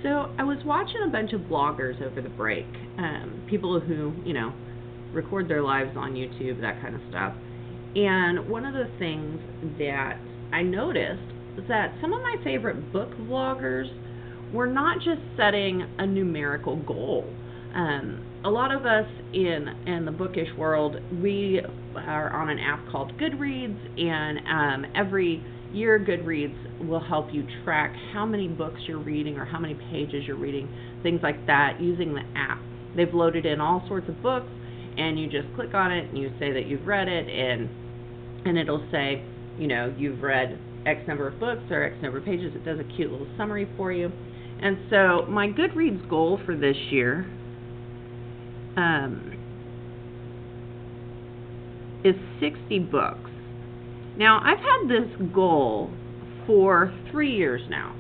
So I was watching a bunch of bloggers over the break, people who, record their lives on YouTube, that kind of stuff. And one of the things that I noticed was that some of my favorite book vloggers were not just setting a numerical goal. A lot of us in the bookish world, we are on an app called Goodreads, and every year Goodreads will help you track how many books you're reading or how many pages you're reading, things like that, using the app. They've loaded in all sorts of books, and you just click on it and you say that you've read it, and it'll say, you've read X number of books or X number of pages. It does a cute little summary for you. And so my Goodreads goal for this year is 60 books. Now, I've had this goal for 3 years now.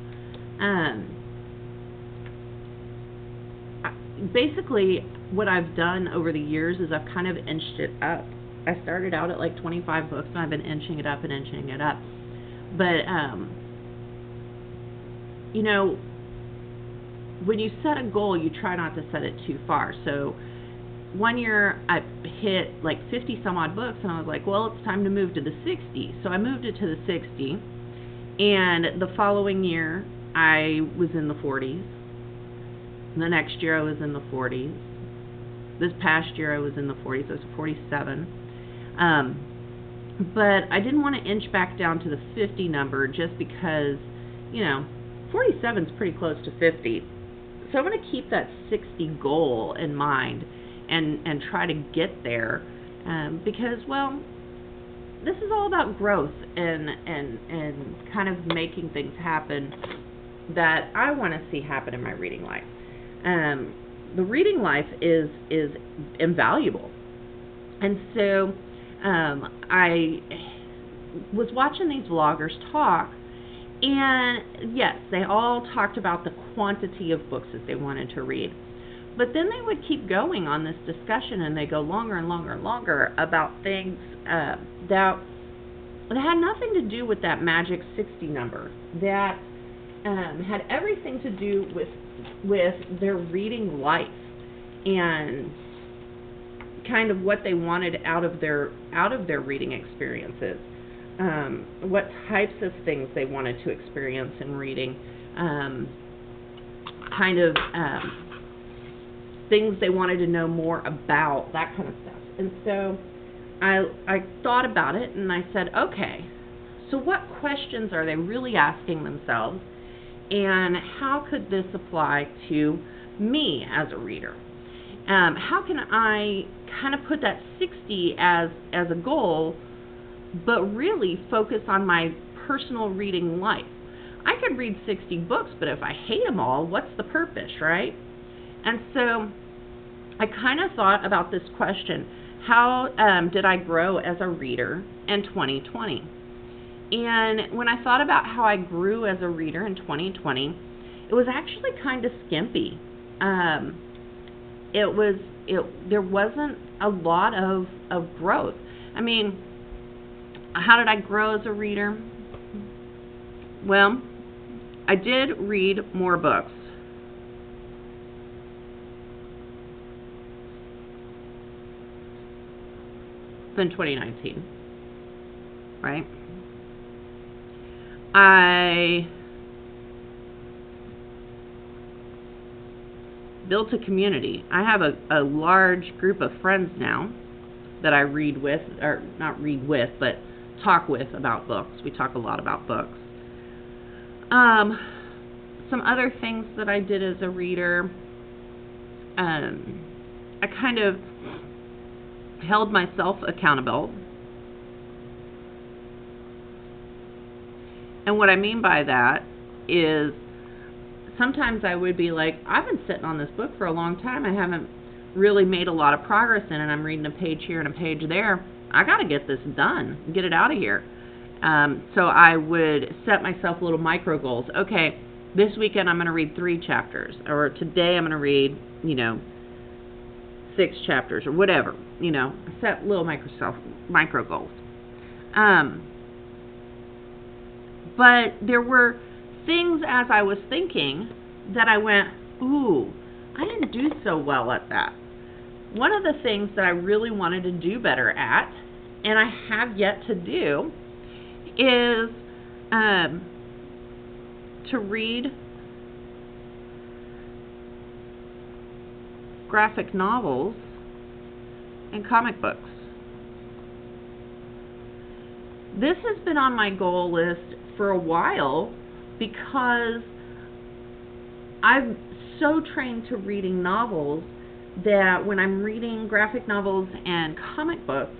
Basically, what I've done over the years is I've kind of inched it up. I started out at like 25 books, and I've been inching it up and inching it up. But, when you set a goal, you try not to set it too far. So one year I hit like 50 some odd books, and I was like, well, it's time to move to the 60. So I moved it to the 60, and the following year I was in the 40s. The next year I was in the 40s. This past year I was in the 40s. I was 47. But I didn't want to inch back down to the 50 number just because, 47 is pretty close to 50. So I'm going to keep that 60 goal in mind and try to get there because, well, this is all about growth and kind of making things happen that I want to see happen in my reading life. The reading life is invaluable. And so I was watching these vloggers talk, and yes, they all talked about the quantity of books that they wanted to read. But then they would keep going on this discussion, and they go longer and longer and longer about things that had nothing to do with that magic 60 number, that had everything to do with their reading life and kind of what they wanted out of their reading experiences, what types of things they wanted to experience in reading, things they wanted to know more about, that kind of stuff. And so I thought about it, and I said, okay, so what questions are they really asking themselves, and how could this apply to me as a reader? How can I kind of put that 60 as a goal, but really focus on my personal reading life? I could read 60 books, but if I hate them all, what's the purpose, right? And so I kind of thought about this question: how did I grow as a reader in 2020? And when I thought about how I grew as a reader in 2020, it was actually kind of skimpy. There wasn't a lot of growth. I mean, how did I grow as a reader? Well, I did read more books. Than 2019, right? I built a community. I have a large group of friends now that I read with, or not read with, but talk with about books. We talk a lot about books. Some other things that I did as a reader, I kind of held myself accountable. And what I mean by that is sometimes I would be like, I've been sitting on this book for a long time. I haven't really made a lot of progress in it. I'm reading a page here and a page there. I got to get this done, get it out of here. So I would set myself little micro goals. Okay, this weekend I'm going to read 3 chapters, or today I'm going to read, 6 chapters, or whatever. Set little micro goals. But there were things as I was thinking that I went, ooh, I didn't do so well at that. One of the things that I really wanted to do better at, and I have yet to do, is to read graphic novels and comic books. This has been on my goal list for a while because I'm so trained to reading novels that when I'm reading graphic novels and comic books,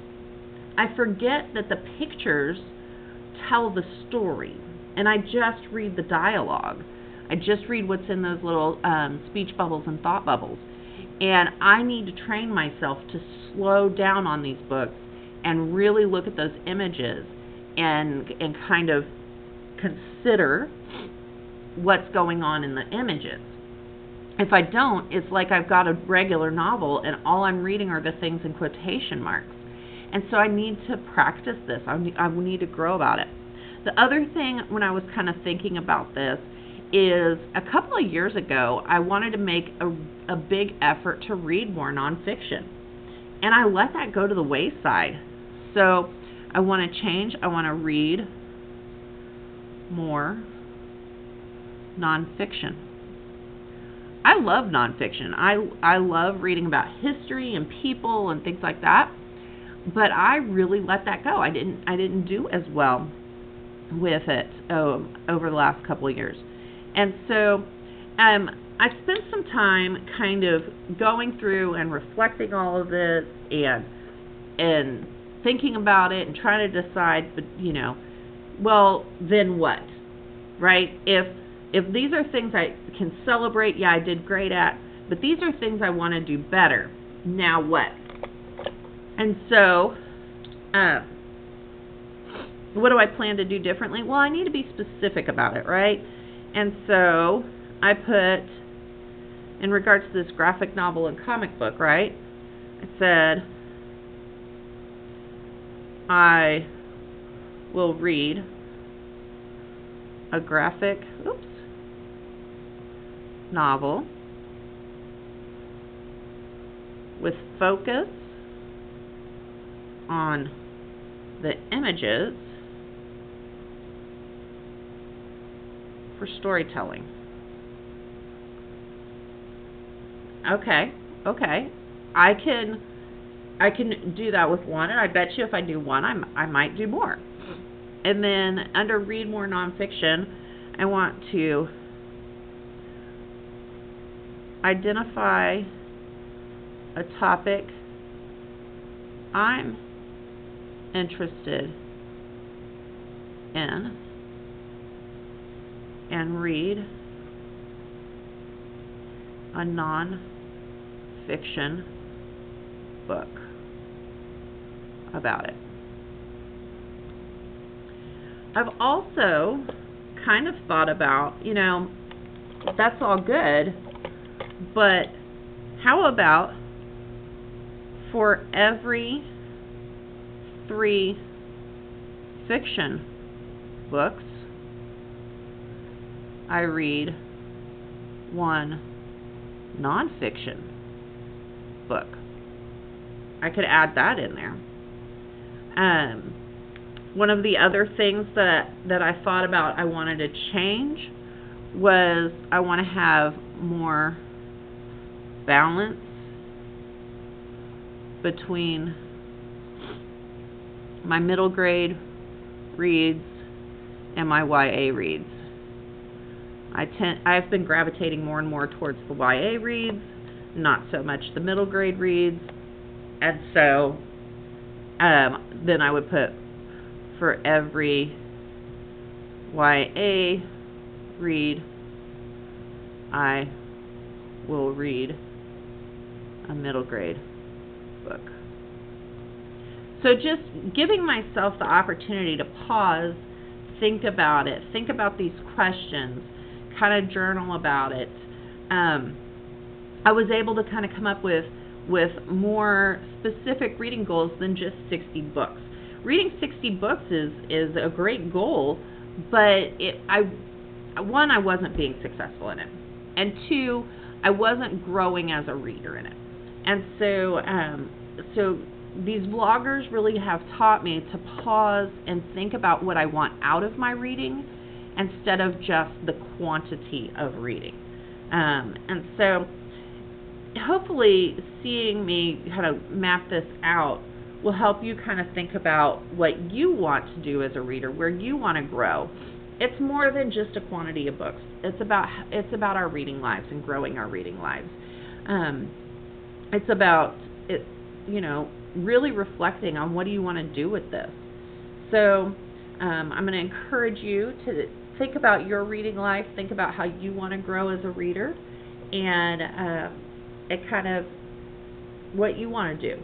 I forget that the pictures tell the story, and I just read the dialogue. I just read what's in those little speech bubbles and thought bubbles. And I need to train myself to slow down on these books and really look at those images and kind of consider what's going on in the images. If I don't, it's like I've got a regular novel and all I'm reading are the things in quotation marks. And so I need to practice this. I need to grow about it. The other thing, when I was kind of thinking about this, is a couple of years ago, I wanted to make a big effort to read more nonfiction. And I let that go to the wayside. So I want to change. I want to read more nonfiction. I love nonfiction. I love reading about history and people and things like that. But I really let that go. I didn't do as well with it over the last couple of years. And so I spent some time kind of going through and reflecting all of this and thinking about it and trying to decide, but well, then what? Right? If these are things I can celebrate, yeah, I did great at, but these are things I want to do better. Now what? And so what do I plan to do differently? Well, I need to be specific about it, right? And so I put, in regards to this graphic novel and comic book, right? I said, I will read a graphic novel with focus on the images for storytelling. Okay. I can do that with one, and I bet you if I do one, I might do more. And then under read more nonfiction, I want to identify a topic I'm interested in and read a non-fiction book about it. I've also kind of thought about, that's all good, but how about for every 3 fiction books, I read 1 nonfiction book. I could add that in there. One of the other things that I thought about I wanted to change was I want to have more balance between my middle grade reads and my YA reads. I've been gravitating more and more towards the YA reads, not so much the middle grade reads, and so then I would put for every YA read, I will read a middle grade book. So just giving myself the opportunity to pause, think about it, think about these questions, kind of journal about it. I was able to kind of come up with more specific reading goals than just 60 books. Reading 60 books is a great goal, but I wasn't being successful in it. and two, I wasn't growing as a reader in it. And so these bloggers really have taught me to pause and think about what I want out of my reading instead of just the quantity of reading. And so hopefully seeing me kind of map this out will help you kind of think about what you want to do as a reader, where you want to grow. It's more than just a quantity of books. It's about our reading lives and growing our reading lives. It's about it, really reflecting on what do you want to do with this. So I'm going to encourage you to think about your reading life, think about how you want to grow as a reader, and it kind of what you want to do.